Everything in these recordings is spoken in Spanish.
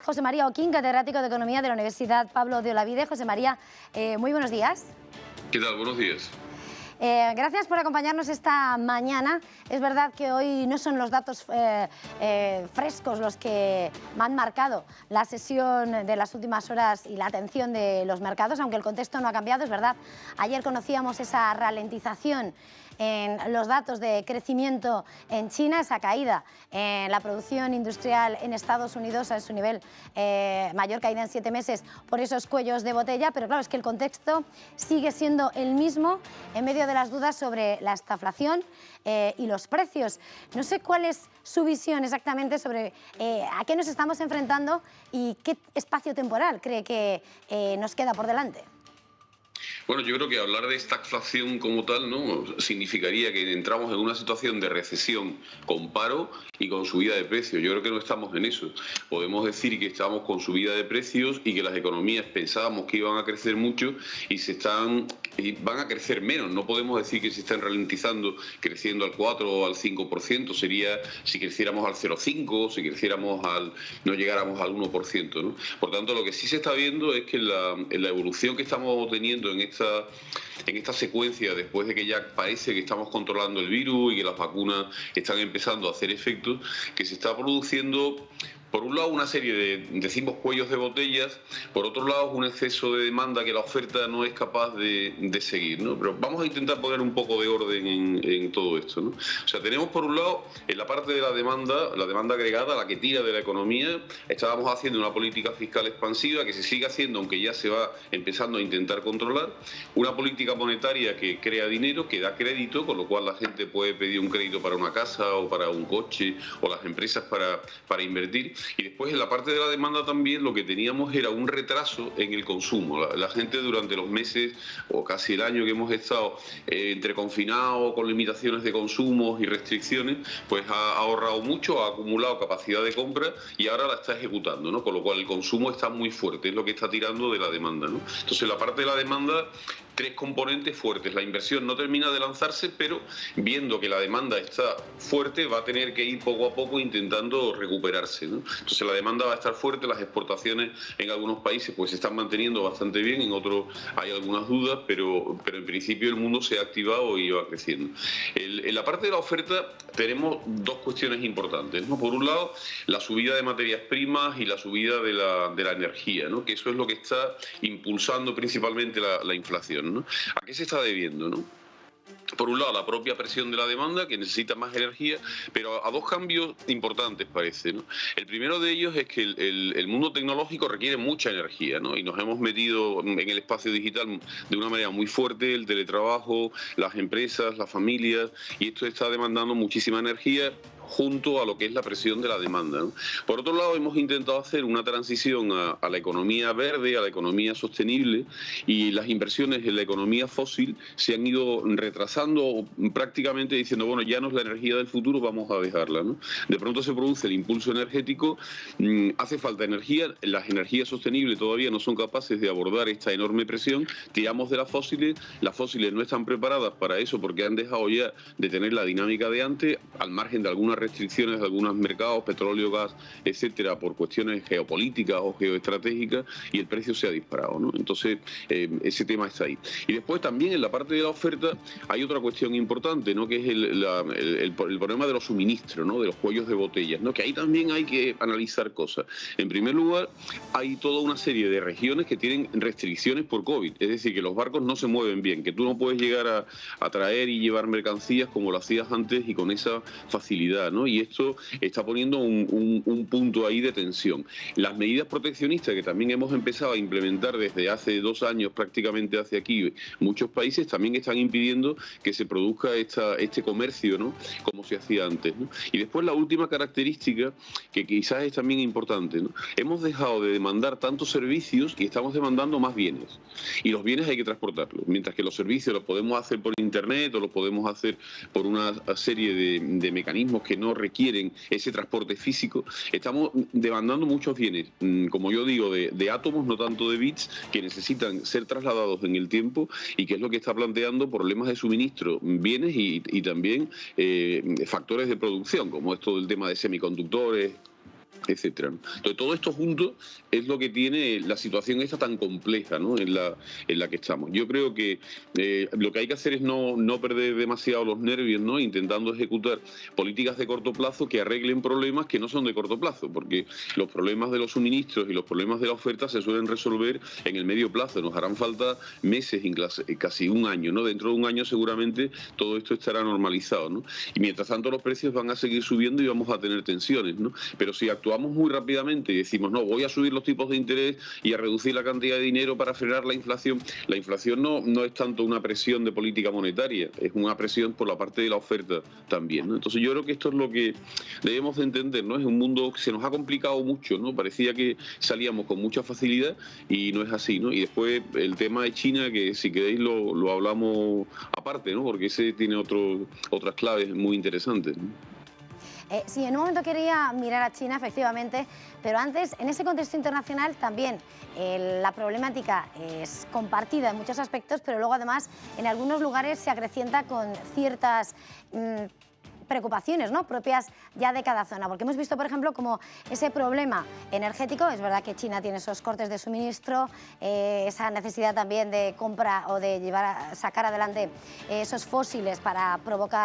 José María Oquín, catedrático de Economía de la Universidad Pablo de Olavide. José María, muy buenos días. ¿Qué tal? Buenos días. Gracias por acompañarnos esta mañana. Es verdad que hoy no son los datos frescos los que han marcado la sesión de las últimas horas y la atención de los mercados, aunque el contexto no ha cambiado, es verdad. Ayer conocíamos esa ralentización en los datos de crecimiento en China, esa caída en la producción industrial en Estados Unidos a su nivel mayor caída en 7 meses por esos cuellos de botella, pero claro, es que el contexto sigue siendo el mismo en medio de las dudas sobre la estaflación y los precios. No sé cuál es su visión exactamente sobre a qué nos estamos enfrentando y qué espacio temporal cree que nos queda por delante. Bueno, yo creo que hablar de estagflación como tal, ¿no?, significaría que entramos en una situación de recesión con paro y con subida de precios. Yo creo que no estamos en eso. Podemos decir que estamos con subida de precios y que las economías pensábamos que iban a crecer mucho y van a crecer menos. No podemos decir que se están ralentizando, creciendo al 4 o al 5%. Sería si creciéramos al 0,5, si creciéramos no llegáramos al 1%, ¿no? Por tanto, lo que sí se está viendo es que la evolución que estamos teniendo en esta secuencia, después de que ya parece que estamos controlando el virus y que las vacunas están empezando a hacer efectos, que se está produciendo, por un lado, una serie decimos, cuellos de botellas, por otro lado, un exceso de demanda que la oferta no es capaz de seguir, ¿no? Pero vamos a intentar poner un poco de orden en todo esto, ¿no? O sea, tenemos por un lado, en la parte de la demanda agregada, la que tira de la economía. Estábamos haciendo una política fiscal expansiva que se sigue haciendo, aunque ya se va empezando a intentar controlar. Una política monetaria que crea dinero, que da crédito, con lo cual la gente puede pedir un crédito para una casa o para un coche, o las empresas para invertir. Y después, en la parte de la demanda también, lo que teníamos era un retraso en el consumo. La gente, durante los meses o casi el año que hemos estado entre confinados, con limitaciones de consumo y restricciones, pues ha ahorrado mucho, ha acumulado capacidad de compra y ahora la está ejecutando, ¿no? Con lo cual el consumo está muy fuerte, es lo que está tirando de la demanda, ¿no? Entonces, la parte de la demanda, tres componentes fuertes. La inversión no termina de lanzarse, pero viendo que la demanda está fuerte, va a tener que ir poco a poco intentando recuperarse, ¿no? Entonces, la demanda va a estar fuerte, las exportaciones en algunos países pues se están manteniendo bastante bien, en otros hay algunas dudas, pero en principio el mundo se ha activado y va creciendo. En la parte de la oferta tenemos dos cuestiones importantes, ¿no? Por un lado, la subida de materias primas y la subida de la energía, ¿no? Que eso es lo que está impulsando principalmente la inflación, ¿no? ¿A qué se está debiendo, no? Por un lado, la propia presión de la demanda, que necesita más energía, pero a dos cambios importantes, parece, ¿no? El primero de ellos es que el mundo tecnológico requiere mucha energía, ¿no? Y nos hemos metido en el espacio digital de una manera muy fuerte, el teletrabajo, las empresas, las familias, y esto está demandando muchísima energía, junto a lo que es la presión de la demanda, ¿no? Por otro lado, hemos intentado hacer una transición a la economía verde, a la economía sostenible, y las inversiones en la economía fósil se han ido retrasando, prácticamente diciendo, bueno, ya no es la energía del futuro, vamos a dejarla, ¿no? De pronto se produce el impulso energético, hace falta energía, las energías sostenibles todavía no son capaces de abordar esta enorme presión, tiramos de las fósiles no están preparadas para eso porque han dejado ya de tener la dinámica de antes, al margen de algunas restricciones de algunos mercados, petróleo, gas, etcétera, por cuestiones geopolíticas o geoestratégicas, y el precio se ha disparado, ¿no? Entonces, ese tema está ahí. Y después también en la parte de la oferta hay otra cuestión importante, ¿no? Que es el problema de los suministros, ¿no? De los cuellos de botellas, ¿no? Que ahí también hay que analizar cosas. En primer lugar, hay toda una serie de regiones que tienen restricciones por COVID, es decir, que los barcos no se mueven bien, que tú no puedes llegar a traer y llevar mercancías como lo hacías antes y con esa facilidad, ¿no? Y esto está poniendo un punto ahí de tensión. Las medidas proteccionistas que también hemos empezado a implementar desde hace 2 años prácticamente hacia aquí, muchos países también están impidiendo que se produzca este comercio, ¿no? Como se hacía antes, ¿no? Y después la última característica, que quizás es también importante, ¿no? Hemos dejado de demandar tantos servicios y estamos demandando más bienes. Y los bienes hay que transportarlos, mientras que los servicios los podemos hacer por internet o los podemos hacer por una serie de mecanismos que no requieren ese transporte físico. Estamos demandando muchos bienes, como yo digo, de átomos, no tanto de bits, que necesitan ser trasladados en el tiempo y que es lo que está planteando problemas de suministro, bienes y también factores de producción, como esto del tema de semiconductores, etcétera. Entonces, todo esto junto es lo que tiene la situación esta tan compleja, ¿no?, en la que estamos. Yo creo que lo que hay que hacer es no perder demasiado los nervios, ¿no?, intentando ejecutar políticas de corto plazo que arreglen problemas que no son de corto plazo, porque los problemas de los suministros y los problemas de la oferta se suelen resolver en el medio plazo. Nos harán falta meses, casi un año, ¿no? Dentro de un año seguramente todo esto estará normalizado, ¿no? Y mientras tanto los precios van a seguir subiendo y vamos a tener tensiones, ¿no? Pero si actuamos muy rápidamente y decimos, no, voy a subir los tipos de interés y a reducir la cantidad de dinero para frenar la inflación no es tanto una presión de política monetaria, es una presión por la parte de la oferta también, ¿no? Entonces yo creo que esto es lo que debemos de entender, ¿no? Es un mundo que se nos ha complicado mucho, ¿no? Parecía que salíamos con mucha facilidad y no es así, ¿no? Y después el tema de China, que si queréis lo hablamos aparte, ¿no? Porque ese tiene otras claves muy interesantes, ¿no? Sí, en un momento quería mirar a China, efectivamente, pero antes, en ese contexto internacional también la problemática es compartida en muchos aspectos, pero luego además en algunos lugares se acrecienta con ciertas preocupaciones, ¿no?, propias ya de cada zona, porque hemos visto, por ejemplo, como ese problema energético, es verdad que China tiene esos cortes de suministro, esa necesidad también de compra o de sacar adelante esos fósiles para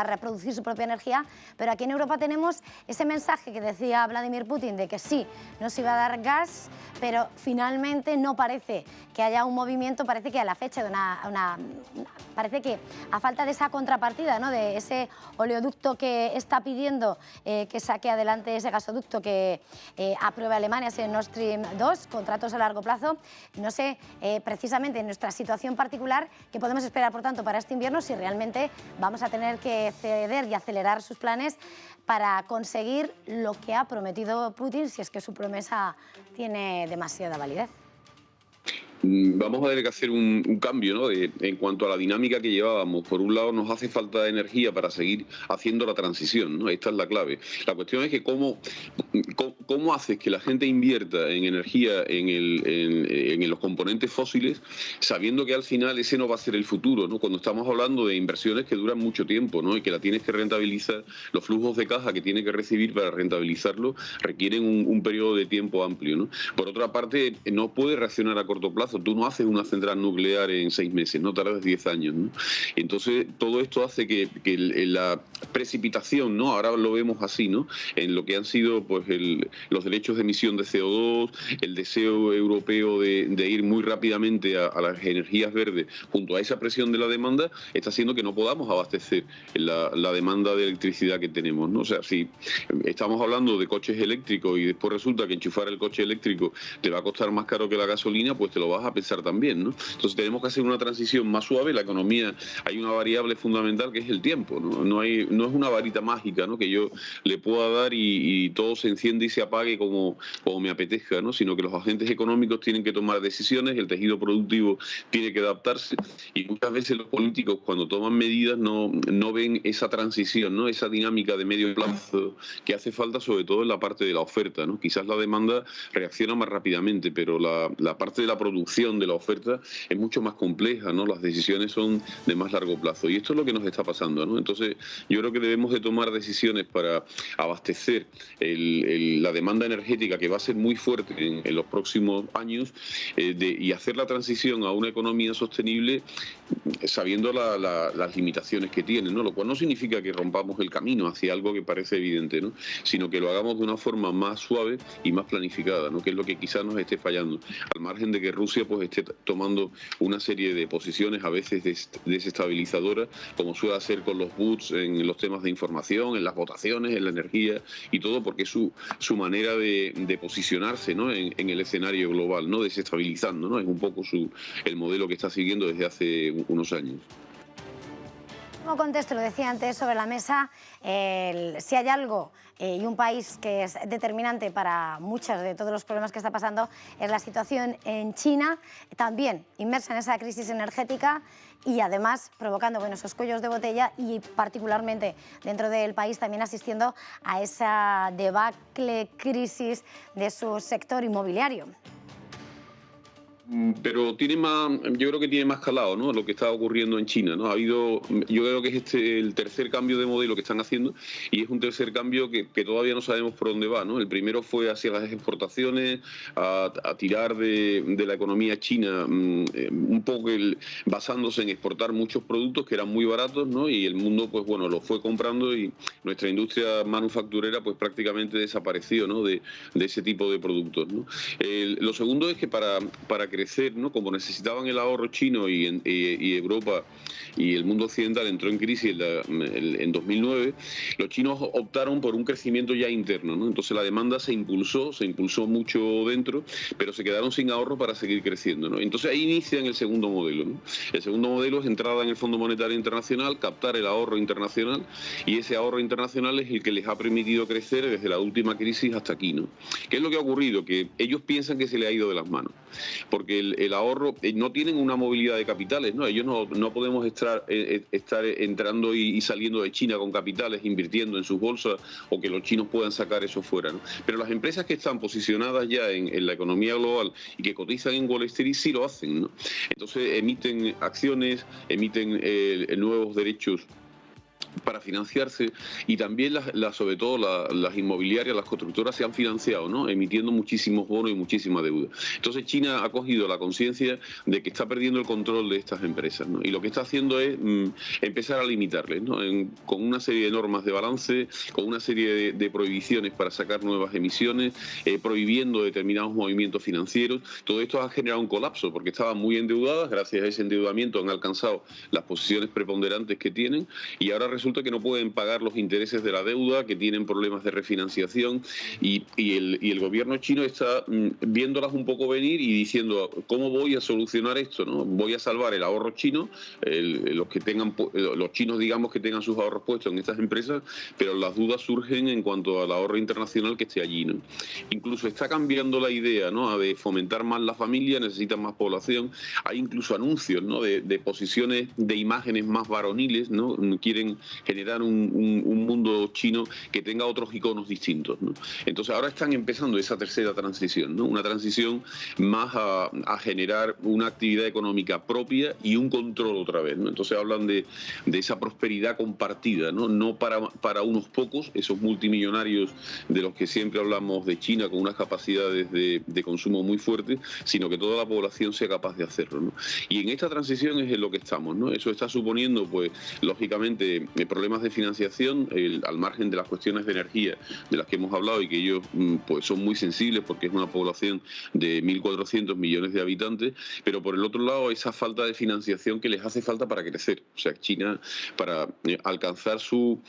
reproducir su propia energía, pero aquí en Europa tenemos ese mensaje que decía Vladimir Putin de que sí, nos iba a dar gas, pero finalmente no parece que haya un movimiento, parece que a la fecha de parece que a falta de esa contrapartida, ¿no?, de ese oleoducto que está pidiendo que saque adelante ese gasoducto que apruebe Alemania, ese Nord Stream 2, contratos a largo plazo. No sé, precisamente en nuestra situación particular, ¿qué podemos esperar, por tanto, para este invierno, si realmente vamos a tener que ceder y acelerar sus planes para conseguir lo que ha prometido Putin, si es que su promesa tiene demasiada validez? Vamos a tener que hacer un cambio, ¿no?, en cuanto a la dinámica que llevábamos. Por un lado, nos hace falta energía para seguir haciendo la transición, ¿no? Esta es la clave. La cuestión es que cómo haces que la gente invierta en energía en los componentes fósiles, sabiendo que al final ese no va a ser el futuro, ¿no? Cuando estamos hablando de inversiones que duran mucho tiempo, ¿no?, y que la tienes que rentabilizar, los flujos de caja que tiene que recibir para rentabilizarlo requieren un periodo de tiempo amplio, ¿no? Por otra parte, no puede reaccionar a corto plazo. Tú no haces una central nuclear en 6 meses, no tardas 10 años, ¿no? Entonces, todo esto hace que la precipitación, ¿no?, ahora lo vemos así, ¿no?, en lo que han sido pues los derechos de emisión de CO2, el deseo europeo de ir muy rápidamente a las energías verdes, junto a esa presión de la demanda, está haciendo que no podamos abastecer la demanda de electricidad que tenemos, ¿no? O sea, si estamos hablando de coches eléctricos y después resulta que enchufar el coche eléctrico te va a costar más caro que la gasolina, pues te lo vas a pensar también, ¿no? Entonces tenemos que hacer una transición más suave. La economía, hay una variable fundamental que es el tiempo, ¿no? No es una varita mágica, ¿no?, que yo le pueda dar y todo se enciende y se apague como me apetezca, ¿no?, sino que los agentes económicos tienen que tomar decisiones, el tejido productivo tiene que adaptarse y muchas veces los políticos, cuando toman medidas, no ven esa transición, ¿no?, esa dinámica de medio plazo que hace falta, sobre todo en la parte de la oferta, ¿no? Quizás la demanda reacciona más rápidamente, pero la parte de la producción, de la oferta, es mucho más compleja, ¿no? Las decisiones son de más largo plazo y esto es lo que nos está pasando, ¿no? Entonces yo creo que debemos de tomar decisiones para abastecer la demanda energética, que va a ser muy fuerte en los próximos años, y hacer la transición a una economía sostenible sabiendo las limitaciones que tiene, ¿no? Lo cual no significa que rompamos el camino hacia algo que parece evidente, ¿no?, sino que lo hagamos de una forma más suave y más planificada, ¿no?, que es lo que quizás nos esté fallando, al margen de que Rusia pues esté tomando una serie de posiciones a veces desestabilizadoras, como suele hacer con los boots en los temas de información, en las votaciones, en la energía y todo, porque es su manera de posicionarse, ¿no?, en el escenario global, ¿no?, desestabilizando, ¿no? Es un poco el modelo que está siguiendo desde hace unos años. Como contexto, lo decía antes sobre la mesa, si hay algo y un país que es determinante para muchos de todos los problemas que está pasando, es la situación en China, también inmersa en esa crisis energética y además provocando esos cuellos de botella y particularmente dentro del país también asistiendo a esa debacle crisis de su sector inmobiliario. Pero tiene más, yo creo que tiene más calado, ¿no?, lo que está ocurriendo en China, ¿no? Ha habido, yo creo que es el tercer cambio de modelo que están haciendo, y es un tercer cambio que todavía no sabemos por dónde va, ¿no? El primero fue hacia las exportaciones, a tirar de la economía china, un poco basándose en exportar muchos productos que eran muy baratos, ¿no? Y el mundo, pues bueno, los fue comprando, y nuestra industria manufacturera pues prácticamente desapareció, ¿no?, de ese tipo de productos, ¿no? Lo segundo es que para crecer, ¿no?, como necesitaban el ahorro chino y Europa y el mundo occidental entró en crisis en 2009, los chinos optaron por un crecimiento ya interno, ¿no? Entonces la demanda se impulsó mucho dentro, pero se quedaron sin ahorro para seguir creciendo, ¿no? Entonces ahí inician el segundo modelo, ¿no? El segundo modelo es entrada en el Fondo Monetario Internacional, captar el ahorro internacional, y ese ahorro internacional es el que les ha permitido crecer desde la última crisis hasta aquí, ¿no? ¿Qué es lo que ha ocurrido? Que ellos piensan que se le ha ido de las manos, porque el ahorro, no tienen una movilidad de capitales, ¿no? Ellos no podemos estar entrando y saliendo de China con capitales, invirtiendo en sus bolsas, o que los chinos puedan sacar eso fuera, ¿no? Pero las empresas que están posicionadas ya en la economía global y que cotizan en Wall Street sí lo hacen, ¿no? Entonces emiten acciones, emiten nuevos derechos para financiarse, y también sobre todo las inmobiliarias, las constructoras se han financiado, ¿no?, emitiendo muchísimos bonos y muchísima deuda. Entonces China ha cogido la conciencia de que está perdiendo el control de estas empresas, ¿no? Y lo que está haciendo es empezar a limitarles, ¿no?, con una serie de normas de balance, con una serie de prohibiciones para sacar nuevas emisiones, prohibiendo determinados movimientos financieros. Todo esto ha generado un colapso, porque estaban muy endeudadas. Gracias a ese endeudamiento han alcanzado las posiciones preponderantes que tienen, y ahora resulta que no pueden pagar los intereses de la deuda, que tienen problemas de refinanciación, y el gobierno chino está viéndolas un poco venir y diciendo, ¿cómo voy a solucionar esto, no? Voy a salvar el ahorro chino, los chinos, digamos, que tengan sus ahorros puestos en estas empresas, pero las dudas surgen en cuanto al ahorro internacional que esté allí, ¿no? Incluso está cambiando la idea, ¿no?, de fomentar más la familia, necesitan más población. Hay incluso anuncios, ¿no?, de posiciones, de imágenes más varoniles, ¿no? Quieren generar un mundo chino que tenga otros iconos distintos, ¿no? Entonces ahora están empezando esa tercera transición, ¿no?, una transición más a generar una actividad económica propia y un control otra vez, ¿no? Entonces hablan de esa prosperidad compartida, no para unos pocos, esos multimillonarios de los que siempre hablamos de China, con unas capacidades de consumo muy fuertes, sino que toda la población sea capaz de hacerlo, ¿no? Y en esta transición es en lo que estamos, ¿no? Eso está suponiendo, pues, lógicamente, problemas de financiación, al margen de las cuestiones de energía de las que hemos hablado, y que ellos pues son muy sensibles porque es una población de 1.400 millones de habitantes, pero por el otro lado esa falta de financiación que les hace falta para crecer. O sea, China, para alcanzar su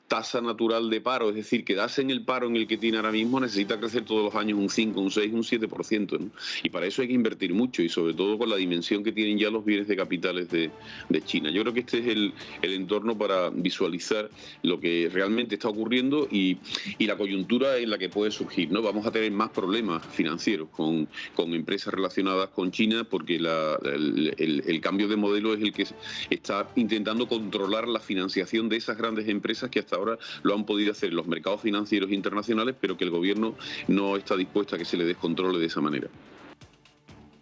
tasa natural de paro, es decir, quedarse en el paro en el que tiene ahora mismo, necesita crecer todos los años un 5, un 6, un 7%, ¿no? Y para eso hay que invertir mucho, y sobre todo con la dimensión que tienen ya los bienes de capitales de China. Yo creo que este es el entorno para visualizar lo que realmente está ocurriendo y la coyuntura en la que puede surgir, ¿no? Vamos a tener más problemas financieros con empresas relacionadas con China, porque el cambio de modelo es el que está intentando controlar la financiación de esas grandes empresas que hasta ahora lo han podido hacer en los mercados financieros internacionales, pero que el gobierno no está dispuesto a que se le descontrole de esa manera.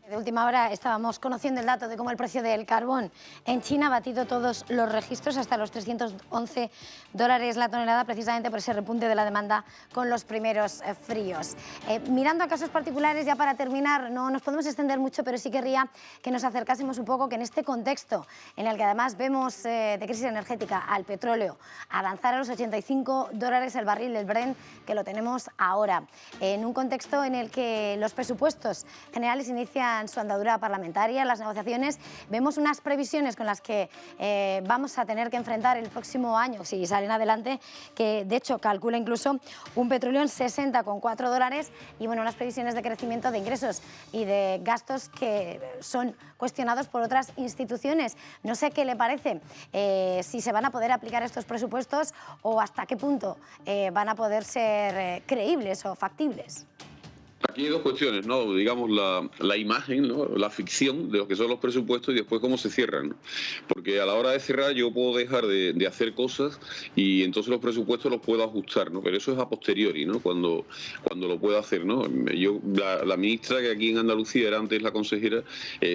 De última hora estábamos conociendo el dato de cómo el precio del carbón en China ha batido todos los registros, hasta los $311 la tonelada, precisamente por ese repunte de la demanda con los primeros fríos. Mirando a casos particulares, ya para terminar, no nos podemos extender mucho, pero sí querría que nos acercásemos un poco, que en este contexto en el que además vemos de crisis energética al petróleo avanzar a los $85 el barril del Brent, que lo tenemos ahora, en un contexto en el que los presupuestos generales inician su andadura parlamentaria, las negociaciones, vemos unas previsiones con las que vamos a tener que enfrentar el próximo año, si salen adelante, que de hecho calcula incluso un petróleo en $60,4, y bueno, unas previsiones de crecimiento de ingresos y de gastos que son cuestionados por otras instituciones. No sé qué le parece, si se van a poder aplicar estos presupuestos o hasta qué punto van a poder ser creíbles o factibles. Aquí hay dos cuestiones, ¿no? Digamos, la imagen, ¿no? La ficción de lo que son los presupuestos y después cómo se cierran, ¿no? Porque a la hora de cerrar yo puedo dejar de hacer cosas y entonces los presupuestos los puedo ajustar, ¿no? Pero eso es a posteriori, ¿no? Cuando lo puedo hacer, ¿no? La ministra, que aquí en Andalucía era antes la consejera,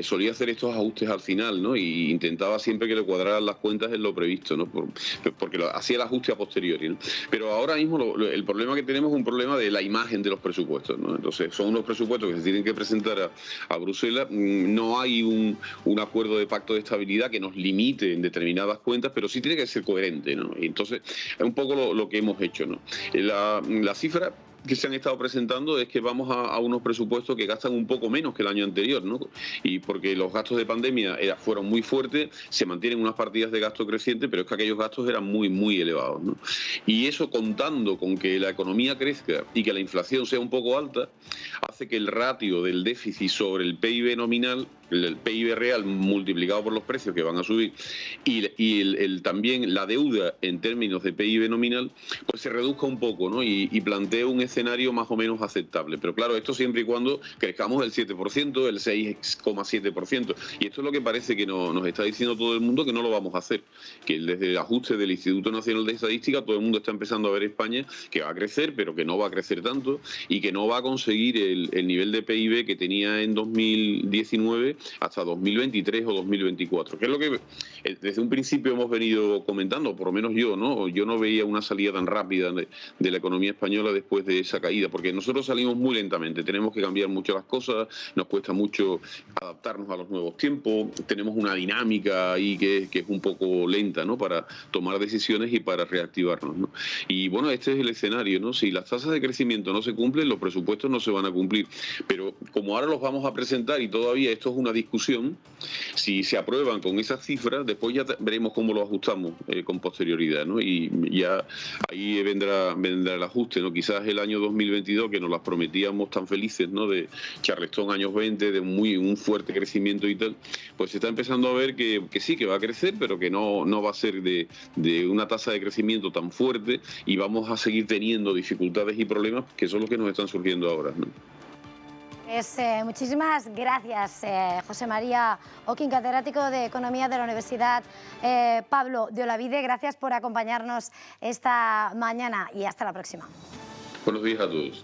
solía hacer estos ajustes al final, ¿no? Y intentaba siempre que le cuadraran las cuentas en lo previsto, ¿no? Porque hacía el ajuste a posteriori, ¿no? Pero ahora mismo el problema que tenemos es un problema de la imagen de los presupuestos, ¿no? Entonces, son unos presupuestos que se tienen que presentar a Bruselas. No hay un acuerdo de pacto de estabilidad que nos limite en determinadas cuentas, pero sí tiene que ser coherente, ¿no? Y entonces, es un poco lo que hemos hecho, ¿no? La cifra que se han estado presentando es que vamos a unos presupuestos que gastan un poco menos que el año anterior, ¿no? Y porque los gastos de pandemia fueron muy fuertes, se mantienen unas partidas de gasto creciente, pero es que aquellos gastos eran muy, muy elevados, ¿no? Y eso, contando con que la economía crezca y que la inflación sea un poco alta, hace que el ratio del déficit sobre el PIB nominal, el PIB real multiplicado por los precios que van a subir, y también la deuda en términos de PIB nominal, pues se reduzca un poco, ¿no? Y plantee un escenario más o menos aceptable. Pero claro, esto siempre y cuando crezcamos el 7%, el 6,7%. Y esto es lo que parece que nos está diciendo todo el mundo, que no lo vamos a hacer. Que desde el ajuste del Instituto Nacional de Estadística, todo el mundo está empezando a ver España que va a crecer, pero que no va a crecer tanto y que no va a conseguir el nivel de PIB que tenía en 2019 hasta 2023 o 2024. Que es lo que desde un principio hemos venido comentando, por lo menos yo, ¿no? Yo no veía una salida tan rápida de la economía española después de esa caída, porque nosotros salimos muy lentamente, tenemos que cambiar mucho las cosas, nos cuesta mucho adaptarnos a los nuevos tiempos, tenemos una dinámica ahí que es un poco lenta, ¿no? Para tomar decisiones y para reactivarnos, ¿no? Y bueno, este es el escenario, ¿no? Si las tasas de crecimiento no se cumplen, los presupuestos no se van a cumplir, pero como ahora los vamos a presentar y todavía esto es una discusión, si se aprueban con esas cifras, después ya veremos cómo lo ajustamos con posterioridad, ¿no? Y ya ahí vendrá el ajuste, ¿no? Quizás el año 2022, que nos las prometíamos tan felices, ¿no? De Charleston años 20, de un fuerte crecimiento y tal, pues se está empezando a ver que sí, que va a crecer, pero que no va a ser de una tasa de crecimiento tan fuerte y vamos a seguir teniendo dificultades y problemas que son los que nos están surgiendo ahora, ¿no? Muchísimas gracias, José María Ockin, catedrático de Economía de la Universidad Pablo de Olavide. Gracias por acompañarnos esta mañana y hasta la próxima. Buenos días a todos.